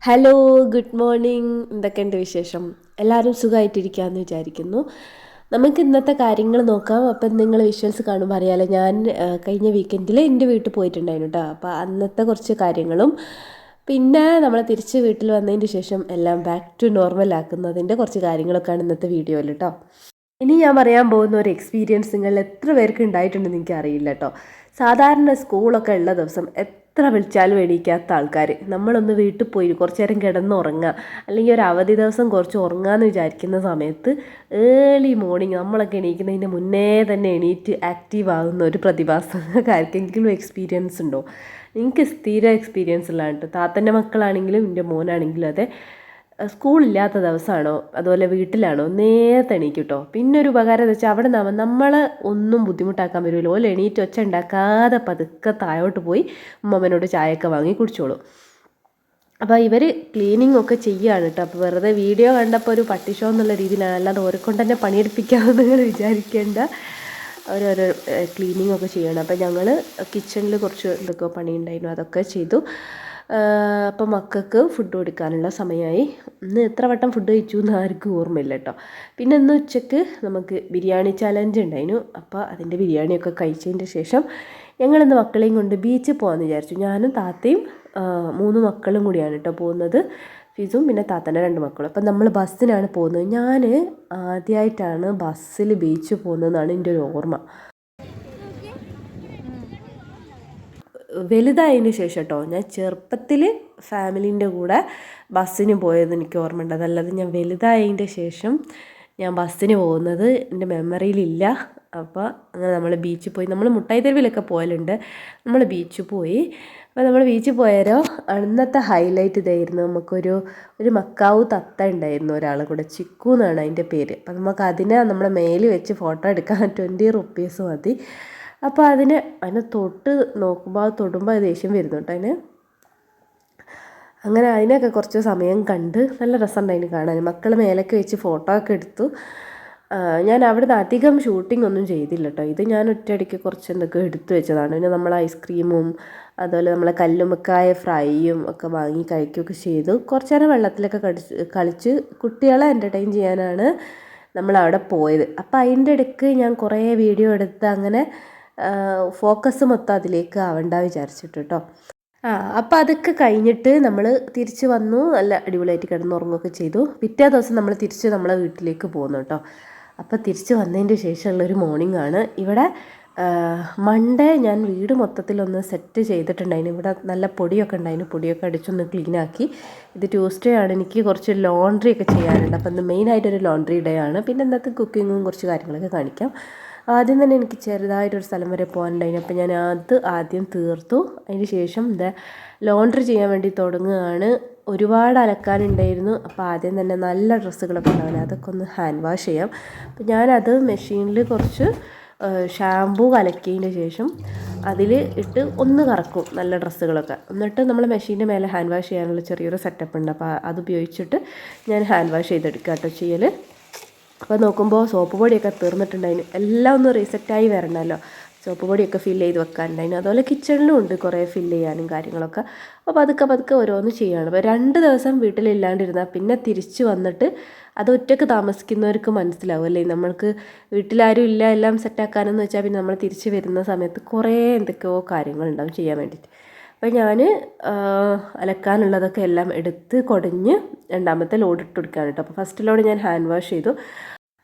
Hello, good morning. എന്തൊക്കെയുണ്ട് വിശേഷം? എല്ലാവരും സുഖമായിട്ടിരിക്കാമെന്ന് വിചാരിക്കുന്നു. നമുക്ക് ഇന്നത്തെ കാര്യങ്ങൾ നോക്കാം. അപ്പം നിങ്ങൾ വിഷ്വൽസ് കാണുമ്പോൾ അറിയാലോ, ഞാൻ കഴിഞ്ഞ വീക്കെൻഡിൽ എൻ്റെ വീട്ടിൽ പോയിട്ടുണ്ടായിരുന്നു കേട്ടോ. അപ്പോൾ അന്നത്തെ കുറച്ച് കാര്യങ്ങളും പിന്നെ നമ്മൾ തിരിച്ച് വീട്ടിൽ വന്നതിന് ശേഷം എല്ലാം ബാക്ക് ടു നോർമൽ ആക്കുന്നതിൻ്റെ കുറച്ച് കാര്യങ്ങളൊക്കെയാണ് ഇന്നത്തെ വീഡിയോയിൽ കേട്ടോ. ഇനി ഞാൻ പറയാൻ പോകുന്ന ഒരു എക്സ്പീരിയൻസ് നിങ്ങൾ എത്ര പേർക്ക് ഉണ്ടായിട്ടുണ്ടെന്ന് എനിക്ക് അറിയില്ല കേട്ടോ. സാധാരണ സ്കൂളൊക്കെ ഉള്ള ദിവസം എത്ര വിളിച്ചാലും എണീക്കാത്ത ആൾക്കാർ നമ്മളൊന്ന് വീട്ടിൽ പോയി കുറച്ച് നേരം കിടന്നുറങ്ങുക, അല്ലെങ്കിൽ ഒരു അവധി ദിവസം കുറച്ച് ഉറങ്ങാമെന്ന് വിചാരിക്കുന്ന സമയത്ത് ഏർലി മോർണിംഗ് നമ്മളൊക്കെ എണീക്കുന്നതിന് മുന്നേ തന്നെ എണീറ്റ് ആക്റ്റീവ് ആകുന്ന ഒരു പ്രതിഭാസം ആർക്കെങ്കിലും എക്സ്പീരിയൻസ് ഉണ്ടോ? എനിക്ക് സ്ഥിര എക്സ്പീരിയൻസ് ഉള്ളതാണ് കേട്ടോ. താത്തൻ്റെ മക്കളാണെങ്കിലും എൻ്റെ മോനാണെങ്കിലും അതെ. സ്കൂളില്ലാത്ത ദിവസമാണോ അതുപോലെ വീട്ടിലാണോ നേരത്തെ എണീക്കും കേട്ടോ. പിന്നെ ഒരു ഉപകാരം എന്ന് വെച്ചാൽ അവിടെ നമ്മളെ ഒന്നും ബുദ്ധിമുട്ടാക്കാൻ വരുമല്ലോ. ഓല എണീറ്റ് ഒച്ച ഉണ്ടാക്കാതെ പതുക്കെ താഴോട്ട് പോയി ഉമ്മമ്മനോട് ചായയൊക്കെ വാങ്ങി കുടിച്ചോളൂ. അപ്പോൾ ഇവർ ക്ലീനിങ് ഒക്കെ ചെയ്യുകയാണ് കേട്ടോ. അപ്പോൾ വെറുതെ വീഡിയോ കണ്ടപ്പോൾ ഒരു പട്ടി ഷോ എന്നുള്ള രീതിയിലാണ്, അല്ലാതെ ഓരെ കൊണ്ട് തന്നെ പണിയെടുപ്പിക്കാമെന്ന് നിങ്ങൾ വിചാരിക്കേണ്ട. ഓരോരോ ക്ലീനിങ് ഒക്കെ ചെയ്യണം. അപ്പോൾ ഞങ്ങൾ കിച്ചണിൽ കുറച്ച് എന്തൊക്കെയോ പണിയുണ്ടായിരുന്നു, അതൊക്കെ ചെയ്തു. അപ്പം മക്കൾക്ക് ഫുഡ് കൊടുക്കാനുള്ള സമയമായി. ഇന്ന് എത്ര വട്ടം ഫുഡ് കഴിച്ചു എന്ന് ആർക്കും ഓർമ്മയില്ല കേട്ടോ. പിന്നെ ഇന്ന് ഉച്ചയ്ക്ക് നമുക്ക് ബിരിയാണി ചലഞ്ച് ഉണ്ടായിരുന്നു. അപ്പോൾ അതിൻ്റെ ബിരിയാണിയൊക്കെ കഴിച്ചതിൻ്റെ ശേഷം ഞങ്ങളിന്ന് മക്കളെയും കൊണ്ട് ബീച്ചിൽ പോകാമെന്ന് വിചാരിച്ചു. ഞാനും താത്തയും 3 മക്കളും കൂടിയാണ് കേട്ടോ പോകുന്നത്. ഫിസും പിന്നെ താത്തൻ്റെ 2 മക്കളും. അപ്പം നമ്മൾ ബസ്സിനാണ് പോകുന്നത്. ഞാൻ ആദ്യമായിട്ടാണ് ബസ്സിൽ ബീച്ചിൽ പോകുന്നതെന്നാണ് എൻ്റെ ഒരു ഓർമ്മ. വലുതായതിന് ശേഷം കേട്ടോ, ഞാൻ ചെറുപ്പത്തിൽ ഫാമിലീൻ്റെ കൂടെ ബസ്സിന് പോയത് എനിക്ക് ഓർമ്മയുണ്ട്. അതല്ലാതെ ഞാൻ വലുതായതിൻ്റെ ശേഷം ഞാൻ ബസ്സിന് പോകുന്നത് എൻ്റെ മെമ്മറിയിലില്ല. അപ്പോൾ അങ്ങനെ നമ്മൾ ബീച്ചിൽ പോയി, നമ്മൾ മുട്ടായി തെരുവിലൊക്കെ പോയാലുണ്ട്. നമ്മൾ ബീച്ചിൽ പോയി. അപ്പോൾ നമ്മൾ ബീച്ചിൽ പോയാലോ അന്നത്തെ ഹൈലൈറ്റ് ഇതായിരുന്നു. ഒരു മക്കാവു തത്ത ഉണ്ടായിരുന്നു, ഒരാളെ കൂടെ, ചിക്കു എന്നാണ് അതിൻ്റെ പേര്. അപ്പം നമുക്ക് അതിനെ നമ്മുടെ മേലിൽ വെച്ച് ഫോട്ടോ എടുക്കാൻ 20 റുപ്പീസ് മതി. അപ്പോൾ അതിനെ തൊട്ട് നോക്കുമ്പോൾ അത് തൊടുമ്പോൾ ദേഷ്യം വരുന്നു കേട്ടോ അതിന്. അങ്ങനെ അതിനൊക്കെ കുറച്ച് സമയം കണ്ട് നല്ല രസമുണ്ടായിരുന്നു കാണാൻ. മക്കൾ മേലൊക്കെ വെച്ച് ഫോട്ടോ ഒക്കെ എടുത്തു. ഞാൻ അവിടുന്ന് അധികം ഷൂട്ടിംഗ് ഒന്നും ചെയ്തില്ല കേട്ടോ. ഇത് ഞാൻ ഒറ്റയടിക്ക് കുറച്ച് എന്തൊക്കെ എടുത്തു വെച്ചതാണ്. പിന്നെ നമ്മൾ ഐസ്ക്രീമും അതുപോലെ നമ്മളെ കല്ലുമ്മക്കായ ഫ്രൈയും ഒക്കെ വാങ്ങി കഴിക്കുകയൊക്കെ ചെയ്തു. കുറച്ച് നേരം വെള്ളത്തിലൊക്കെ കളിച്ച് കുട്ടികളെ എൻ്റർടൈൻ ചെയ്യാനാണ് നമ്മളവിടെ പോയത്. അപ്പോൾ അതിൻ്റെ ഇടയ്ക്ക് ഞാൻ കുറേ വീഡിയോ എടുത്ത് അങ്ങനെ ഫോക്കസ് മൊത്തം അതിലേക്ക് ആവണ്ട വിചാരിച്ചിട്ട് കേട്ടോ. അപ്പോൾ അതൊക്കെ കഴിഞ്ഞിട്ട് നമ്മൾ തിരിച്ച് വന്നു. നല്ല അടിപൊളിയായിട്ട് കിടന്നുറങ്ങുകയൊക്കെ ചെയ്തു. പിറ്റേ ദിവസം നമ്മൾ തിരിച്ച് നമ്മളെ വീട്ടിലേക്ക് പോകുന്നു കേട്ടോ. അപ്പോൾ തിരിച്ച് വന്നതിൻ്റെ ശേഷമുള്ളൊരു മോർണിംഗ് ആണ്. ഇവിടെ മൺഡേ ഞാൻ വീട് മൊത്തത്തിലൊന്ന് സെറ്റ് ചെയ്തിട്ടുണ്ടായിരുന്നു. ഇവിടെ നല്ല പൊടിയൊക്കെ ഉണ്ടായിരുന്നു. പൊടിയൊക്കെ അടിച്ചൊന്ന് ക്ലീനാക്കി. ഇത് ട്യൂസ്ഡേ ആണ്, എനിക്ക് കുറച്ച് ലോണ്ട്രി ഒക്കെ ചെയ്യാനുണ്ട്. അപ്പോൾ ഇന്ന് മെയിനായിട്ടൊരു ലോണ്ട്രി ഡേ ആണ്. പിന്നെ ഇന്നത്തെ കുക്കിങ്ങും കുറച്ച് കാര്യങ്ങളൊക്കെ കാണിക്കാം. ആദ്യം തന്നെ എനിക്ക് ചെറുതായിട്ടൊരു സ്ഥലം വരെ പോകാനുണ്ടായിരുന്നു. അപ്പോൾ ഞാൻ അത് ആദ്യം തീർത്തു. അതിന് ശേഷം ലോണ്ട്രി ചെയ്യാൻ വേണ്ടി തുടങ്ങുകയാണ്. ഒരുപാട് അലക്കാനുണ്ടായിരുന്നു. അപ്പോൾ ആദ്യം തന്നെ നല്ല ഡ്രസ്സുകളൊക്കെ ഉണ്ടാവില്ല, അതൊക്കെ ഒന്ന് ഹാൻഡ് വാഷ് ചെയ്യാം. അപ്പോൾ ഞാനത് മെഷീനിൽ കുറച്ച് ഷാമ്പൂ കലക്കിയതിന് ശേഷം അതിൽ ഇട്ട് ഒന്ന് കറക്കും നല്ല ഡ്രസ്സുകളൊക്കെ. എന്നിട്ട് നമ്മൾ മെഷീൻ്റെ മേലെ ഹാൻഡ് വാഷ് ചെയ്യാനുള്ള ചെറിയൊരു സെറ്റപ്പ് ഉണ്ട്. അപ്പോൾ അത് ഉപയോഗിച്ചിട്ട് ഞാൻ ഹാൻഡ് വാഷ് ചെയ്തെടുക്കുക കേട്ടോ ചെയ്യൽ. അപ്പോൾ നോക്കുമ്പോൾ സോപ്പ് പൊടിയൊക്കെ തീർന്നിട്ടുണ്ടായിരുന്നു. എല്ലാം ഒന്ന് റീസെറ്റായി വരണമല്ലോ. സോപ്പ് പൊടിയൊക്കെ ഫില്ല് ചെയ്ത് വെക്കാനുണ്ടായിരുന്നു. അതുപോലെ കിച്ചണിലും ഉണ്ട് കുറേ ഫില്ല് ചെയ്യാനും കാര്യങ്ങളൊക്കെ. അപ്പോൾ പതുക്കെ ഓരോന്ന് ചെയ്യുകയാണ്. അപ്പോൾ 2 ദിവസം വീട്ടിലില്ലാണ്ടിരുന്നാൽ പിന്നെ തിരിച്ച് വന്നിട്ട് അത് ഒറ്റയ്ക്ക് താമസിക്കുന്നവർക്ക് മനസ്സിലാവും അല്ലേ, നമ്മൾക്ക് വീട്ടിലാരും ഇല്ല എല്ലാം സെറ്റാക്കാനെന്ന് വെച്ചാൽ പിന്നെ നമ്മൾ തിരിച്ച് വരുന്ന സമയത്ത് കുറേ എന്തൊക്കെയോ കാര്യങ്ങളുണ്ടാവും ചെയ്യാൻ വേണ്ടിയിട്ട്. അപ്പോൾ ഞാൻ അലക്കാനുള്ളതൊക്കെ എല്ലാം എടുത്ത് കുടഞ്ഞ് 2ാമത്തെ ലോഡ് ഇട്ട് കൊടുക്കുകയാണ് കേട്ടോ. അപ്പോൾ ഫസ്റ്റ് ലോഡ് ഞാൻ ഹാൻഡ് വാഷ് ചെയ്തു.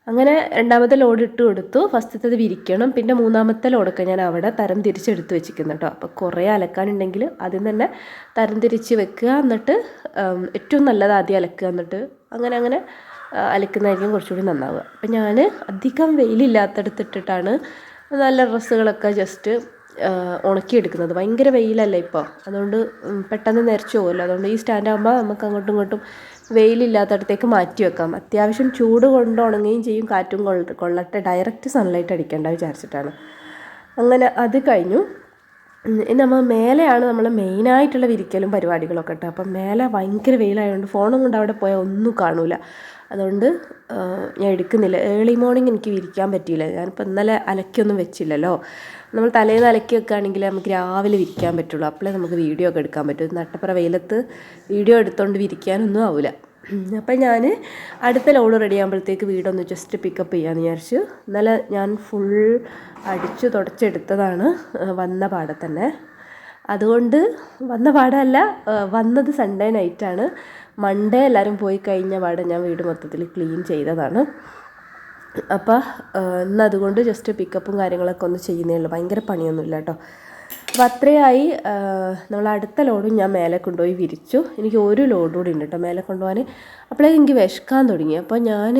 അങ്ങനെ 2ാമത്തെ ലോഡ് ഇട്ട് കൊടുത്തു. ഫസ്റ്റത്തേത് വിരിക്കണം. പിന്നെ 3ാമത്തെ ലോഡൊക്കെ ഞാൻ അവിടെ തരം തിരിച്ചെടുത്ത് വെച്ചിരിക്കുന്നു കേട്ടോ. അപ്പോൾ കുറേ അലക്കാനുണ്ടെങ്കിൽ ആദ്യം തന്നെ തരം തിരിച്ച് വെക്കുക. എന്നിട്ട് ഏറ്റവും നല്ലത് ആദ്യം അലക്കുക. എന്നിട്ട് അങ്ങനെ അലക്കുന്നതായിരിക്കും കുറച്ചുകൂടി നന്നാവുക. അപ്പം ഞാൻ അധികം വെയിലില്ലാത്തടത്തിട്ടിട്ടാണ് നല്ല ഡ്രസ്സുകളൊക്കെ ജസ്റ്റ് ഉണക്കിയെടുക്കുന്നത്. ഭയങ്കര വെയിലല്ല ഇപ്പോൾ, അതുകൊണ്ട് പെട്ടെന്ന് നരച്ചു പോകുമല്ലോ. അതുകൊണ്ട് ഈ സ്റ്റാൻഡാകുമ്പോൾ നമുക്ക് അങ്ങോട്ടും ഇങ്ങോട്ടും വെയിലില്ലാത്തടത്തേക്ക് മാറ്റി വെക്കാം. അത്യാവശ്യം ചൂട് കൊണ്ട് ഉണങ്ങുകയും ചെയ്യും, കാറ്റും കൊള്ളട്ടെ, ഡയറക്റ്റ് സൺലൈറ്റ് അടിക്കേണ്ട വിചാരിച്ചിട്ടാണ്. അങ്ങനെ അത് കഴിഞ്ഞു. നമ്മൾ മേലെയാണ് നമ്മൾ മെയിനായിട്ടുള്ള വിരിക്കലും പരിപാടികളൊക്കെ കേട്ടോ. അപ്പം മേലെ ഭയങ്കര വെയിലായതുകൊണ്ട് ഫോണും കൊണ്ട് അവിടെ പോയാൽ ഒന്നും കാണൂല. അതുകൊണ്ട് ഞാൻ എടുക്കുന്നില്ല. ഏർലി മോർണിംഗ് എനിക്ക് വിരിക്കാൻ പറ്റിയില്ല. ഞാനിപ്പോൾ ഇന്നലെ അലക്കിയൊന്നും വെച്ചില്ലല്ലോ. നമ്മൾ തലേന്ന് അലക്കി വെക്കുകയാണെങ്കിൽ നമുക്ക് രാവിലെ വിരിക്കാൻ പറ്റുള്ളൂ. അപ്പോഴേ നമുക്ക് വീഡിയോ ഒക്കെ എടുക്കാൻ പറ്റും. നട്ടപ്പുറ വെയിലത്ത് വീഡിയോ എടുത്തുകൊണ്ട് വിരിക്കാനൊന്നും ആവില്ല. അപ്പം ഞാൻ അടുത്ത ലോഡ് റെഡി ആകുമ്പോഴത്തേക്ക് വീടൊന്ന് ജസ്റ്റ് പിക്കപ്പ് ചെയ്യാമെന്ന് വിചാരിച്ചു. ഇന്നലെ ഞാൻ ഫുൾ അടിച്ചു തുടച്ചെടുത്തതാണ് വന്ന പാടെ തന്നെ. അതുകൊണ്ട് വന്ന പാടല്ല, വന്നത് സൺഡേ നൈറ്റാണ്. മൺഡേ എല്ലാവരും പോയി കഴിഞ്ഞ പാടെ ഞാൻ വീട് മൊത്തത്തിൽ ക്ലീൻ ചെയ്തതാണ്. അപ്പോൾ ഇന്ന് അതുകൊണ്ട് ജസ്റ്റ് പിക്കപ്പും കാര്യങ്ങളൊക്കെ ഒന്ന് ചെയ്യുന്നേ ഉള്ളൂ. ഭയങ്കര പണിയൊന്നുമില്ല കേട്ടോ. അപ്പോൾ അത്രയായി. നമ്മൾ അടുത്ത ലോഡും ഞാൻ മേലെ കൊണ്ടുപോയി വിരിച്ചു. എനിക്ക് ഒരു ലോഡ് കൂടി ഉണ്ട് കേട്ടോ മേലെ കൊണ്ടുപോകാൻ. അപ്പോഴേക്കും എനിക്ക് വിശക്കാൻ തുടങ്ങി. അപ്പോൾ ഞാൻ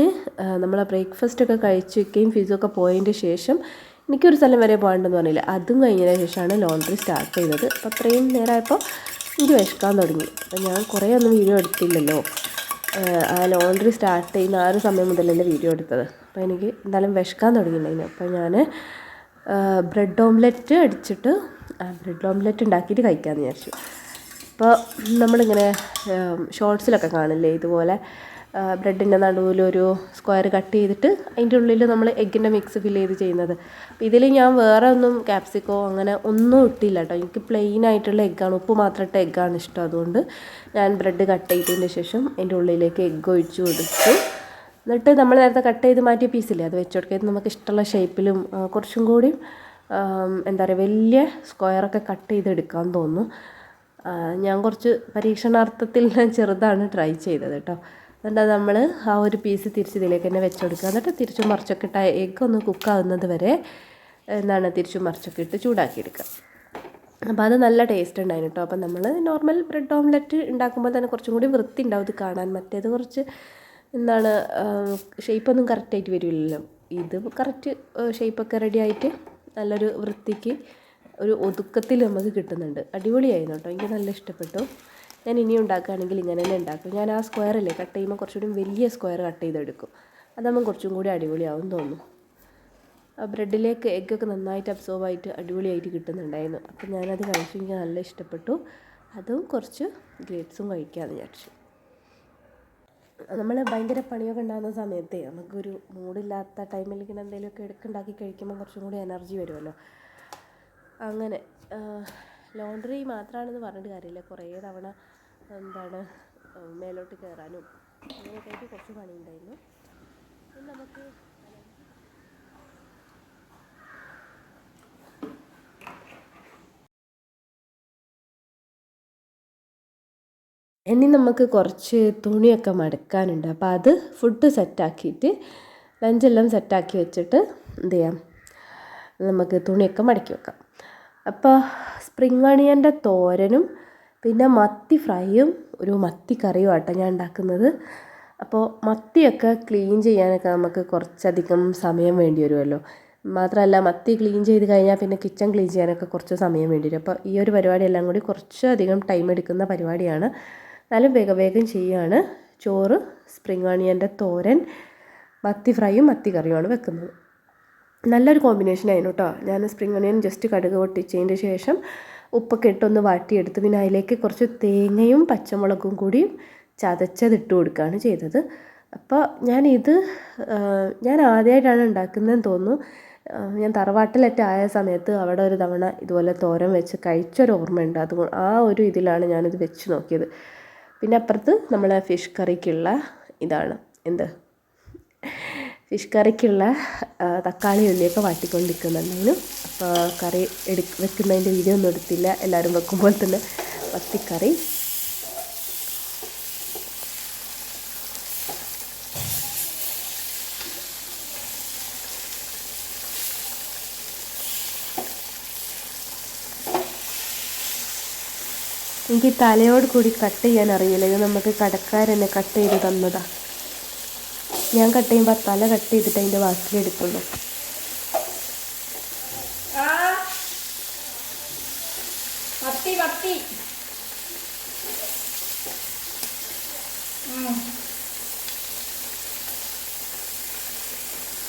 നമ്മളെ ബ്രേക്ക്ഫാസ്റ്റൊക്കെ കഴിച്ച് വെക്കുകയും ഫീസൊക്കെ പോയതിൻ്റെ ശേഷം എനിക്കൊരു സ്ഥലം വരെ പോകണ്ടെന്ന് പറഞ്ഞില്ല, അതും കഴിഞ്ഞതിന് ശേഷമാണ് ലോണ്ടറി സ്റ്റാർട്ട് ചെയ്തത്. അപ്പോൾ അത്രയും നേരമായപ്പോൾ എനിക്ക് വിശക്കാൻ തുടങ്ങി. അപ്പോൾ ഞാൻ കുറേ ഒന്നും വീഡിയോ എടുത്തില്ലല്ലോ. ആ ലോണ്ടറി സ്റ്റാർട്ട് ചെയ്യുന്ന ആ ഒരു സമയം മുതലല്ലേ വീഡിയോ എടുത്തത്. അപ്പോൾ എനിക്ക് എന്തായാലും വിശക്കാൻ തുടങ്ങിയിട്ടുണ്ടായിരുന്നു. അപ്പോൾ ഞാൻ ബ്രെഡ് ഓംലെറ്റ് അടിച്ചിട്ട് ബ്രെഡ് ഓംലെറ്റ് ഉണ്ടാക്കിയിട്ട് കഴിക്കാമെന്ന് വിചാരിച്ചു. അപ്പോൾ നമ്മളിങ്ങനെ ഷോർട്സിലൊക്കെ കാണില്ലേ ഇതുപോലെ ബ്രെഡിൻ്റെ നടുവിലൊരു സ്ക്വയർ കട്ട് ചെയ്തിട്ട് അതിൻ്റെ ഉള്ളിൽ നമ്മൾ എഗ്ഗിൻ്റെ മിക്സ് ഫില്ല് ചെയ്ത് ചെയ്യുന്നത്. അപ്പോൾ ഇതിൽ ഞാൻ വേറെ ഒന്നും ക്യാപ്സിക്കോ അങ്ങനെ ഒന്നും ഇട്ടില്ല കേട്ടോ. എനിക്ക് പ്ലെയിൻ ആയിട്ടുള്ള എഗ്ഗാണ്, ഉപ്പ് മാത്രം ഇട്ട എഗ്ഗാണ് ഇഷ്ടം. അതുകൊണ്ട് ഞാൻ ബ്രെഡ് കട്ട് ചെയ്തതിന് ശേഷം അതിൻ്റെ ഉള്ളിലേക്ക് എഗ്ഗ് ഒഴിച്ചു കൊടുത്തു. എന്നിട്ട് നമ്മൾ നേരത്തെ കട്ട് ചെയ്ത് മാറ്റിയ പീസില്ലേ അത് വെച്ച് കൊടുക്കുക. നമുക്ക് ഇഷ്ടമുള്ള ഷേപ്പിലും കുറച്ചും കൂടി എന്താ പറയുക വലിയ സ്ക്വയറൊക്കെ കട്ട് ചെയ്തെടുക്കാൻ തോന്നുന്നു. ഞാൻ കുറച്ച് പരീക്ഷണാർത്ഥത്തിൽ ചെറുതാണ് ട്രൈ ചെയ്തത് കേട്ടോ. എന്നിട്ട് നമ്മൾ ആ ഒരു പീസ് തിരിച്ച് ഇതിലേക്ക് തന്നെ വെച്ച് കൊടുക്കുക. എന്നിട്ട് തിരിച്ചും മറിച്ചൊക്കെ ഇട്ട് എഗ്ഗ് ഒന്ന് കുക്കാവുന്നത് വരെ തിരിച്ചും മറിച്ചൊക്കെ ഇട്ട് ചൂടാക്കിയെടുക്കുക. അപ്പോൾ അത് നല്ല ടേസ്റ്റ് ഉണ്ടായിരുന്നു കേട്ടോ. അപ്പം നമ്മൾ നോർമൽ ബ്രെഡ് ഓംലെറ്റ് ഉണ്ടാക്കുമ്പോൾ തന്നെ കുറച്ചും കൂടി വൃത്തി ഉണ്ടാവും ഇത് കാണാൻ. മറ്റേത് കുറച്ച് ഷേപ്പൊന്നും കറക്റ്റായിട്ട് വരില്ലല്ലോ. ഇത് കറക്റ്റ് ഷേപ്പൊക്കെ റെഡി ആയിട്ട് നല്ലൊരു വൃത്തിക്ക് ഒരു ഒതുക്കത്തിൽ നമുക്ക് കിട്ടുന്നുണ്ട്. അടിപൊളിയായിരുന്നു കേട്ടോ, എനിക്ക് നല്ല ഇഷ്ടപ്പെട്ടു. ഞാൻ ഇനിയും ഉണ്ടാക്കുകയാണെങ്കിൽ ഇങ്ങനെ തന്നെ ഉണ്ടാക്കും. ഞാൻ ആ സ്ക്വയറല്ലേ കട്ട് ചെയ്യുമ്പോൾ കുറച്ചുകൂടി വലിയ സ്ക്വയർ കട്ട് ചെയ്തെടുക്കും. അതാകുമ്പോൾ കുറച്ചും കൂടി അടിപൊളിയാവും തോന്നുന്നു. ആ ബ്രെഡിലേക്ക് എഗ്ഗൊക്കെ നന്നായിട്ട് അബ്സോർബ് ആയിട്ട് അടിപൊളിയായിട്ട് കിട്ടുന്നുണ്ടായിരുന്നു. അപ്പം ഞാനത് കഴിച്ചു, എനിക്ക് നല്ല ഇഷ്ടപ്പെട്ടു. അതും കുറച്ച് ഗ്രേപ്സും കഴിക്കാമെന്ന് വിചാരിച്ചു. നമ്മൾ ഭയങ്കര പണിയൊക്കെ ഉണ്ടാകുന്ന സമയത്തേ നമുക്കൊരു മൂഡില്ലാത്ത ടൈമിൽ ഇങ്ങനെ എന്തെങ്കിലുമൊക്കെ ഇടയ്ക്കുണ്ടാക്കി കഴിക്കുമ്പോൾ കുറച്ചും കൂടി എനർജി വരുമല്ലോ. അങ്ങനെ ലോണ്ടറി മാത്രമാണെന്ന് പറഞ്ഞിട്ട് കാര്യമില്ല, കുറേ തവണ മേലോട്ട് കയറാനും അങ്ങനെയൊക്കെ ആയിട്ട് കുറച്ച് പണിയുണ്ടായിരുന്നു. നമുക്ക് ഇനി നമുക്ക് കുറച്ച് തുണിയൊക്കെ മടക്കാനുണ്ട്. അപ്പോൾ അത് ഫുഡ് സെറ്റാക്കിയിട്ട് ലഞ്ചെല്ലാം സെറ്റാക്കി വെച്ചിട്ട് എന്ത് ചെയ്യാം, നമുക്ക് തുണിയൊക്കെ മടക്കി വെക്കാം. അപ്പോൾ സ്പ്രിംഗ് അണിയൻ്റെ തോരനും പിന്നെ മത്തി ഫ്രൈയും ഒരു മത്തി കറിയും ആട്ടോ ഞാൻ ഉണ്ടാക്കുന്നത്. അപ്പോൾ മത്തിയൊക്കെ ക്ലീൻ ചെയ്യാനൊക്കെ നമുക്ക് കുറച്ചധികം സമയം വേണ്ടി വരുമല്ലോ. മാത്രമല്ല മത്തി ക്ലീൻ ചെയ്ത് കഴിഞ്ഞാൽ പിന്നെ കിച്ചൺ ക്ലീൻ ചെയ്യാനൊക്കെ കുറച്ച് സമയം വേണ്ടി വരും. അപ്പോൾ ഈ ഒരു പരിപാടിയെല്ലാം കൂടി കുറച്ചധികം ടൈം എടുക്കുന്ന പരിപാടിയാണ്. എന്നാലും വേഗം ചെയ്യുകയാണ്. ചോറ്, സ്പ്രിംഗ് ഓണിയൻ്റെ തോരൻ, മത്തി ഫ്രൈയും മത്തി കറിയുമാണ് വെക്കുന്നത്. നല്ലൊരു കോമ്പിനേഷൻ ആയിരുന്നു കേട്ടോ. ഞാൻ സ്പ്രിംഗ് ഓണിയൻ ജസ്റ്റ് കടുക് പൊട്ടിച്ചതിൻ്റെ ശേഷം ഉപ്പൊക്കെ ഇട്ടൊന്ന് വാട്ടിയെടുത്ത് പിന്നെ അതിലേക്ക് കുറച്ച് തേങ്ങയും പച്ചമുളകും കൂടി ചതച്ചതിട്ട് കൊടുക്കുകയാണ് ചെയ്തത്. അപ്പോൾ ഞാൻ ആദ്യമായിട്ടാണ് ഉണ്ടാക്കുന്നതെന്ന് തോന്നുന്നു. ഞാൻ തറവാട്ടിലേറ്റായ സമയത്ത് അവിടെ ഒരു തവണ ഇതുപോലെ തോരൻ വെച്ച് കഴിച്ചൊരു ഓർമ്മയുണ്ട്. അതുകൊണ്ട് ആ ഒരു ഇതിലാണ് ഞാനിത് വെച്ച് നോക്കിയത്. പിന്നെ അപ്പുറത്ത് നമ്മളെ ഫിഷ് കറിക്കുള്ള ഇതാണ് ഫിഷ് കറിക്കുള്ള തക്കാളി ഉള്ളിയൊക്കെ വാട്ടിക്കൊണ്ടിരിക്കുന്നുണ്ടായിരുന്നു. അപ്പോൾ കറി വെക്കുന്നതിൻ്റെ വീഡിയോ ഒന്നും എടുത്തില്ല, എല്ലാവരും വെക്കുമ്പോൾ തന്നെ മത്തിക്കറി. എനിക്ക് തലയോട് കൂടി കട്ട് ചെയ്യാൻ അറിയില്ല. ഇത് നമുക്ക് കടക്കാരെന്നെ കട്ട് ചെയ്ത് തന്നതാണ്. ഞാൻ കട്ട് ചെയ്യുമ്പോൾ തല കട്ട് ചെയ്തിട്ട് അതിൻ്റെ ബാക്കിലെടുക്കുള്ളൂ.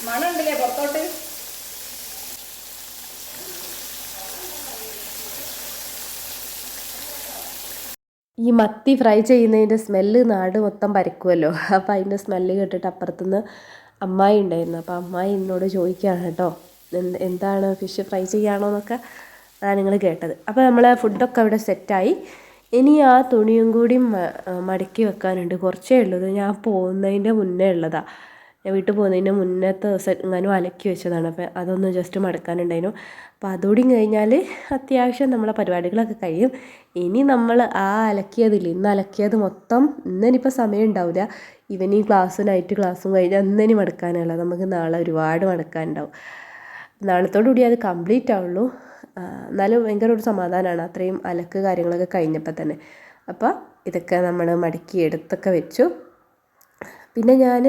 മണുണ്ടല്ലേ പുറത്തോട്ട്? ഈ മത്തി ഫ്രൈ ചെയ്യുന്നതിൻ്റെ സ്മെല്ല് നാട് മൊത്തം പരക്കുമല്ലോ. അപ്പോൾ അതിൻ്റെ സ്മെല്ല് കേട്ടിട്ട് അപ്പുറത്തുനിന്ന് അമ്മായി ഉണ്ടായിരുന്നു. അപ്പോൾ അമ്മായി എന്നോട് ചോദിക്കുകയാണ് കേട്ടോ, എന്താണ് ഫിഷ് ഫ്രൈ ചെയ്യാണോ എന്നൊക്കെ. അതാണ് നിങ്ങൾ കേട്ടത്. അപ്പോൾ നമ്മൾ ഫുഡൊക്കെ അവിടെ സെറ്റായി. ഇനി ആ തുണിയും കൂടി മടക്കി വെക്കാനുണ്ട്. കുറച്ചേ ഉള്ളൂ. ഞാൻ പോകുന്നതിൻ്റെ മുന്നേ ഉള്ളതാണ്. ഞാൻ വീട്ടിൽ പോകുന്നതിൻ്റെ മുന്നത്തെ ദിവസം എങ്ങാനും അലക്കി വെച്ചതാണ്. അപ്പോൾ അതൊന്ന് ജസ്റ്റ് മടക്കാനുണ്ടായിരുന്നു. അപ്പോൾ അതുകൂടി കഴിഞ്ഞാൽ അത്യാവശ്യം നമ്മളെ പരിപാടികളൊക്കെ കഴിയും. ഇനി നമ്മൾ ആ അലക്കിയതില്ല, ഇന്ന് അലക്കിയത് മൊത്തം ഇന്നിപ്പോൾ സമയം ഉണ്ടാവില്ല. ഈവനിങ് ക്ലാസ് നൈറ്റ് ക്ലാസ്സും കഴിഞ്ഞാൽ ഇന്നിനി മടക്കാനുള്ള, നമുക്ക് നാളെ ഒരുപാട് മടക്കാനുണ്ടാവും. നാളത്തോടു കൂടി അത് കംപ്ലീറ്റ് ആവുള്ളൂ. എന്നാലും ഭയങ്കര ഒരു സമാധാനമാണ് അത്രയും അലക്ക് കാര്യങ്ങളൊക്കെ കഴിഞ്ഞപ്പോൾ തന്നെ. അപ്പോൾ ഇതൊക്കെ നമ്മൾ മടക്കി എടുത്തൊക്കെ വെച്ചു. പിന്നെ ഞാൻ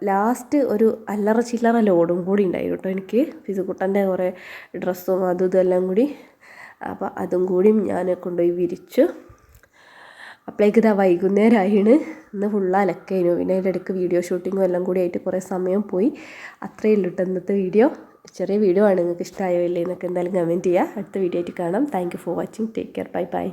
ലാസ്റ്റ് ഒരു അല്ലറ ചില്ലറ ലോഡും കൂടി ഉണ്ടായിരുന്നു കേട്ടോ എനിക്ക്, ഫിസുക്കുട്ടൻ്റെ കുറേ ഡ്രസ്സും അതും ഇതെല്ലാം കൂടി. അപ്പോൾ അതും കൂടി ഞാൻ കൊണ്ടുപോയി വിരിച്ചു. അപ്പോഴേക്ക് ഇതാ വൈകുന്നേരമായിന്. ഇന്ന് ഫുള്ള് അലക്കായിരുന്നു. പിന്നെ അതിൻ്റെ ഇടയ്ക്ക് വീഡിയോ ഷൂട്ടിങ്ങും എല്ലാം കൂടി ആയിട്ട് കുറേ സമയം പോയി. അത്രയേ ഉള്ളൂ കേട്ടോ ഇന്നത്തെ വീഡിയോ. ചെറിയ വീഡിയോ ആണ്. നിങ്ങൾക്ക് ഇഷ്ടമായോ ഇല്ലേ എന്നൊക്കെ എന്തായാലും കമൻറ്റ് ചെയ്യുക. അടുത്ത വീഡിയോ ആയിട്ട് കാണാം. Thank you for watching. Take care. Bye bye.